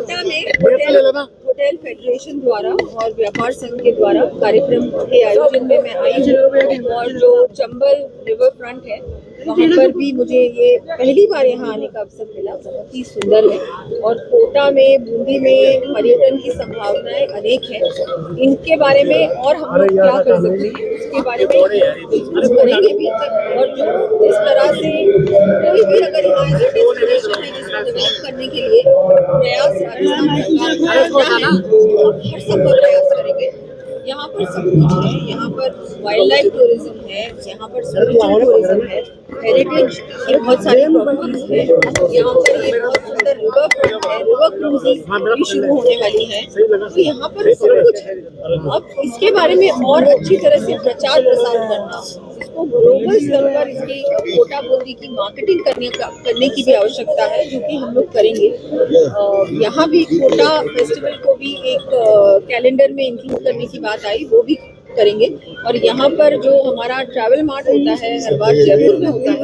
कोटा में hotel federation द्वारा और व्यापार संघ के द्वारा कार्यक्रम के आयोजन में मैं आई हूँ और जो चंबल रिवर फ्रंट है वहाँ पर भी मुझे ये पहली बार यहाँ आने का अवसर मिला। बहुत ही सुंदर है और कोटा में बूंदी में पर्यटन की संभावनाएं अनेक हैं। इनके बारे में और हम लोग क्या कर सकते हैं उसके बारे में डिस्कस करेंगे भी। और जो जिस तरह से कोई भी अगर यहाँ ऐसा डेस्टिनेशन है जिसको डेवलप करने के लिए प्रयास राजस्थान सरकार को करना है तो हम हर संभव प्रयास करेंगे। यहाँ पर सब कुछ है, यहाँ पर वाइल्ड लाइफ टूरिज्म है, यहाँ पर स्पिरिचुअल टूरिज्म है, हेरिटेज की बहुत सारी प्रॉपर्टीज है, यहाँ पर ये बहुत सुंदर रिवर फ्रंट है, रिवर क्रूजेज भी शुरू होने वाली है, तो यहाँ पर सब कुछ है। अब इसके बारे में और अच्छी तरह से प्रचार प्रसार करना, इसको ग्लोबल स्तर पर इसकी कोटा बूंदी की मार्केटिंग करने की भी आवश्यकता है, जो कि हम लोग करेंगे। यहाँ भी कोटा फेस्टिवल को भी एक कैलेंडर में इंक्लूड करने की बात आई, वो भी करेंगे। और यहाँ पर जो हमारा ट्रैवल मार्ट होता है हर बार जयपुर में होता है,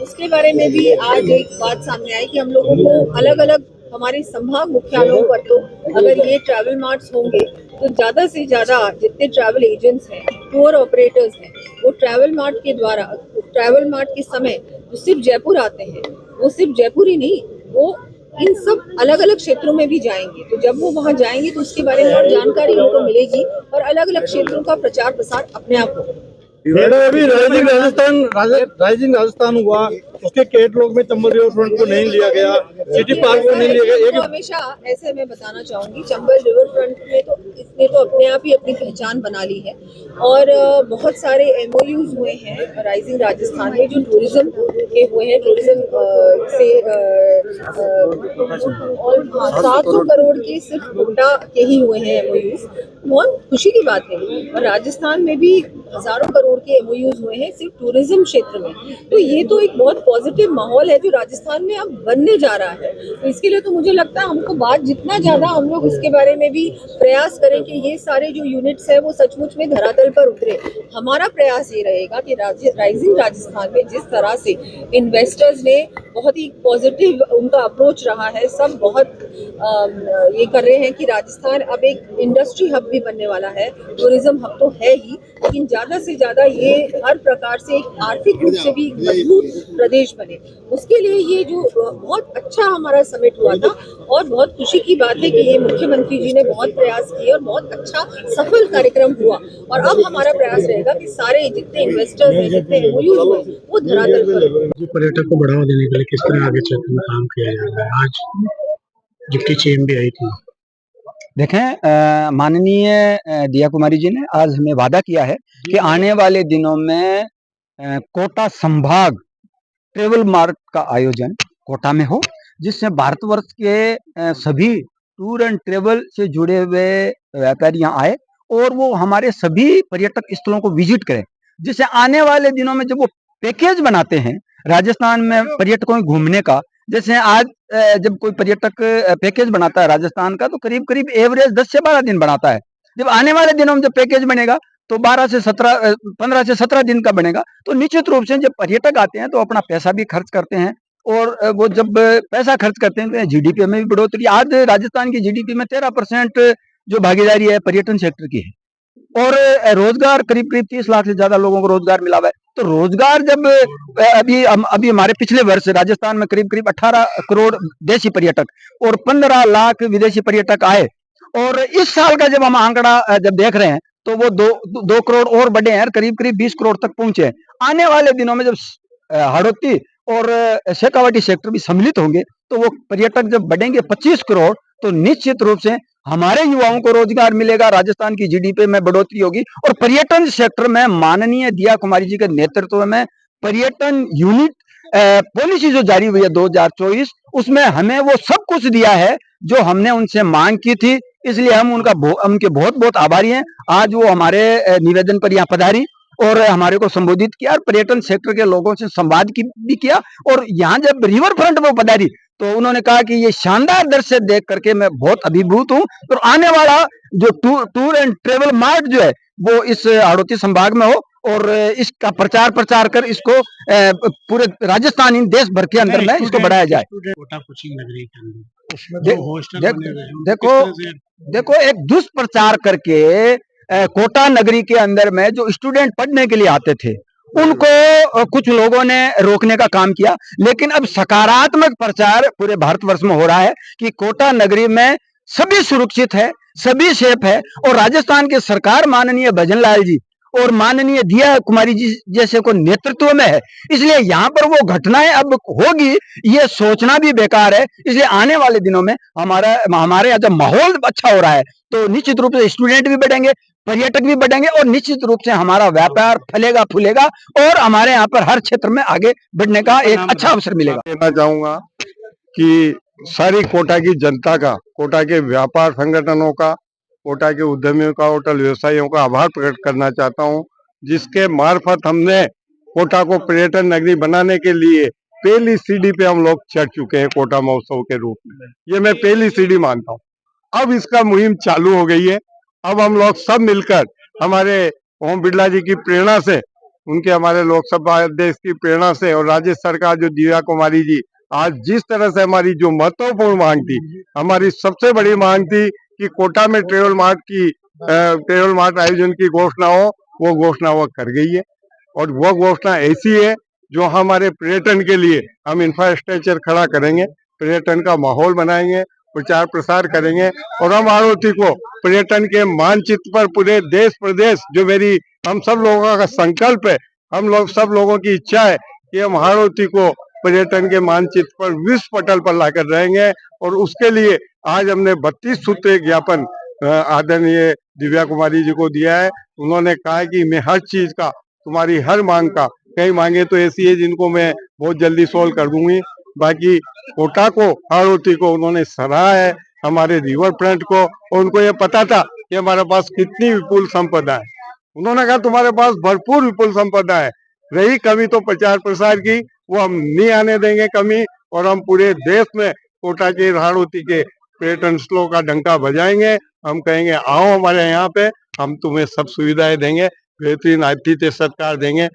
उसके बारे में भी आज एक बात सामने आई कि हम लोगों को अलग अलग हमारे संभाग मुख्यालयों पर तो अगर ये ट्रैवल मार्ट्स होंगे तो ज़्यादा से ज़्यादा जितने ट्रैवल एजेंट्स हैं, टूर ऑपरेटर्स हैं, वो ट्रैवल मार्ट के द्वारा ट्रैवल मार्ट के समय जो सिर्फ जयपुर आते हैं, वो सिर्फ जयपुर ही नहीं, वो इन सब अलग अलग क्षेत्रों में भी जाएंगे। तो जब वो वहाँ जाएंगे तो उसके बारे में और जानकारी उनको मिलेगी और अलग अलग क्षेत्रों का प्रचार प्रसार अपने आप होगा। अभी राइजिंग राजस्थान हुआ, उसके कैटलॉग में चंबल रिवर फ्रंट को नहीं लिया गया, सिटी पार्क को नहीं लिया गया। तो हमेशा ऐसे मैं बताना चाहूंगी, चंबल रिवर फ्रंट में तो इसने तो अपने आप ही अपनी पहचान बना ली है और बहुत सारे MOUs हुए हैं राइजिंग राजस्थान में जो टूरिज्म के हुए हैं। टूरिज्म से 700 करोड़ के सिर्फ कोटा के ही हुए हैं MOUs। बहुत खुशी की बात है। और राजस्थान में भी हजारों करोड़ के MOUs हुए हैं सिर्फ टूरिज्म क्षेत्र में। तो ये तो एक बहुत पॉजिटिव माहौल है जो राजस्थान में अब बनने जा रहा है। तो इसके लिए तो मुझे लगता है हमको बात जितना ज्यादा हम लोग इसके बारे में भी प्रयास करें कि ये सारे जो यूनिट्स है वो सचमुच में धरातल पर उतरे। हमारा प्रयास ये रहेगा कि राइजिंग राजस्थान में जिस तरह से इन्वेस्टर्स ने बहुत ही पॉजिटिव उनका अप्रोच रहा है, सब बहुत ये कर रहे हैं कि राजस्थान अब एक इंडस्ट्री हब भी बनने वाला है। टूरिज्म हब तो है ही, लेकिन ज्यादा से ज्यादा ये हर प्रकार से एक आर्थिक रूप से भी मजबूत प्रदेश बने। उसके लिए ये जो बहुत अच्छा हमारा समिट हुआ था और बहुत खुशी की बात है कि ये मुख्यमंत्री जी ने बहुत प्रयास किए और बहुत अच्छा सफल कार्यक्रम हुआ। और अब हमारा प्रयास रहेगा कि सारे जितने इन्वेस्टर्स हैं, जितने MOUs हुए, वो धरातल पर। पर्यटक को बढ़ावा देने के लिए किस तरह आगे क्षेत्र में काम किया जा रहा है? आज जितनी चीम भी आई थी, देखें, माननीय दिया कुमारी जी ने आज हमें वादा किया है कि आने वाले दिनों में कोटा संभाग ट्रेवल मार्ट का आयोजन कोटा में हो, जिससे भारतवर्ष के सभी टूर एंड ट्रेवल से जुड़े हुए व्यापारी यहाँ आए और वो हमारे सभी पर्यटक स्थलों को विजिट करें, जिससे आने वाले दिनों में जब वो पैकेज बनाते हैं राजस्थान में पर्यटकों को घूमने का, जैसे आज जब कोई पर्यटक पैकेज बनाता है राजस्थान का तो करीब करीब एवरेज 10 से 12 दिन बनाता है। जब आने वाले दिनों में जब पैकेज बनेगा तो 15 से 17 दिन का बनेगा। तो निश्चित रूप से जब पर्यटक आते हैं तो अपना पैसा भी खर्च करते हैं और वो जब पैसा खर्च करते हैं तो GDP में भी बढ़ोतरी। आज राजस्थान की GDP में 13% जो भागीदारी है पर्यटन सेक्टर की है और रोजगार करीब करीब 30 लाख से ज्यादा लोगों को रोजगार मिला हुआ है। तो रोजगार जब अभी हमारे पिछले वर्ष राजस्थान में करीब करीब 18 करोड़ देशी पर्यटक और 15 लाख विदेशी पर्यटक आए और इस साल का जब हम आंकड़ा जब देख रहे हैं तो वो 2 करोड़ और बढ़े हैं, करीब करीब 20 करोड़ तक पहुंचे हैं। आने वाले दिनों में जब हाड़ौती और शेखावाटी सेक्टर भी सम्मिलित होंगे तो वो पर्यटक जब बढ़ेंगे 25 करोड़ तो निश्चित रूप से हमारे युवाओं को रोजगार मिलेगा, राजस्थान की GDP में बढ़ोतरी होगी और पर्यटन सेक्टर में माननीय दिया कुमारी जी के नेतृत्व में पर्यटन यूनिट पॉलिसी जो जारी हुई है 2024, उसमें हमें वो सब कुछ दिया है जो हमने उनसे मांग की थी। इसलिए हम उनके बहुत बहुत आभारी हैं। आज वो हमारे निवेदन पर यहाँ पधारी और हमारे को संबोधित किया और पर्यटन सेक्टर के लोगों से संवाद भी किया और यहाँ जब रिवर फ्रंट वो पधारी तो उन्होंने कहा कि ये शानदार दृश्य देख करके मैं बहुत अभिभूत हूँ। तो आने वाला जो टूर एंड ट्रेवल मार्ट जो है वो इस हाड़ौती संभाग में हो और इसका प्रचार कर इसको पूरे राजस्थान देश भर के अंदर में इसको बढ़ाया जाए। कोटा कोचिंग नगरी उसमें दे- तो हॉस्टल देख- बने हुए हैं। देखो किस तरह से देखो एक दुष्प्रचार करके कोटा नगरी के अंदर में जो स्टूडेंट पढ़ने के लिए आते थे उनको कुछ लोगों ने रोकने का काम किया, लेकिन अब सकारात्मक प्रचार पूरे भारतवर्ष में हो रहा है कि कोटा नगरी में सभी सुरक्षित है, सभी सेफ है। और राजस्थान की सरकार माननीय भजन लाल जी और माननीय दिया कुमारी जी जैसे को नेतृत्व में है, इसलिए यहाँ पर वो घटनाएं अब होगी ये सोचना भी बेकार है। इसलिए आने वाले दिनों में हमारे यहाँ जब माहौल अच्छा हो रहा है तो निश्चित रूप से स्टूडेंट भी बढ़ेंगे, पर्यटक भी बढ़ेंगे और निश्चित रूप से हमारा व्यापार फलेगा फूलेगा और हमारे यहाँ पर हर क्षेत्र में आगे बढ़ने का एक अच्छा अवसर मिलेगा। कहना चाहूंगा कि सारी कोटा की जनता का, कोटा के व्यापार संगठनों का, कोटा के उद्यमियों का, होटल व्यवसायियों का आभार प्रकट करना चाहता हूं, जिसके मार्फत हमने कोटा को पर्यटन नगरी बनाने के लिए पहली सीढ़ी पे हम लोग चढ़ चुके हैं कोटा महोत्सव के रूप में। ये मैं पहली सीढ़ी मानता हूं। अब इसका मुहिम चालू हो गई है। अब हम लोग सब मिलकर हमारे ओम बिरला जी की प्रेरणा से, उनके हमारे लोकसभा अध्यक्ष की प्रेरणा से और राज्य सरकार जो दिव्या कुमारी जी आज जिस तरह से हमारी जो महत्वपूर्ण मांग थी, हमारी सबसे बड़ी मांग थी कि कोटा में ट्रेवल मार्ट आयोजन की घोषणा हो, वो घोषणा वो कर गई है। और वो घोषणा ऐसी है जो हमारे पर्यटन के लिए हम इंफ्रास्ट्रक्चर खड़ा करेंगे, पर्यटन का माहौल बनाएंगे, प्रचार प्रसार करेंगे और हम आरोती को पर्यटन के मानचित्र पर पूरे देश प्रदेश, जो मेरी हम सब लोगों का संकल्प है, हम लोग सब लोगों की इच्छा है कि हम हाड़ौती को पर्यटन के मानचित्र पर विश्व पटल पर लाकर रहेंगे। और उसके लिए आज हमने 32 सूत्रीय ज्ञापन आदरणीय दिव्या कुमारी जी को दिया है। उन्होंने कहा है कि मैं हर चीज का, तुम्हारी हर मांग का, कई मांगे तो ऐसी है जिनको मैं बहुत जल्दी सोल्व कर दूंगी। बाकी कोटा को, हाड़ौती को उन्होंने सराहा है, हमारे रिवर फ्रंट को, और उनको ये पता था कि हमारे पास कितनी विपुल संपदा है। उन्होंने कहा तुम्हारे पास भरपूर विपुल संपदा है, रही कमी तो प्रचार प्रसार की, वो हम नहीं आने देंगे कमी। और हम पूरे देश में कोटा के, हाड़ौती के पर्यटन स्थलों का डंका बजाएंगे। हम कहेंगे आओ हमारे यहाँ पे, हम तुम्हें सब सुविधाएं देंगे, बेहतरीन आतिथ्य सत्कार देंगे।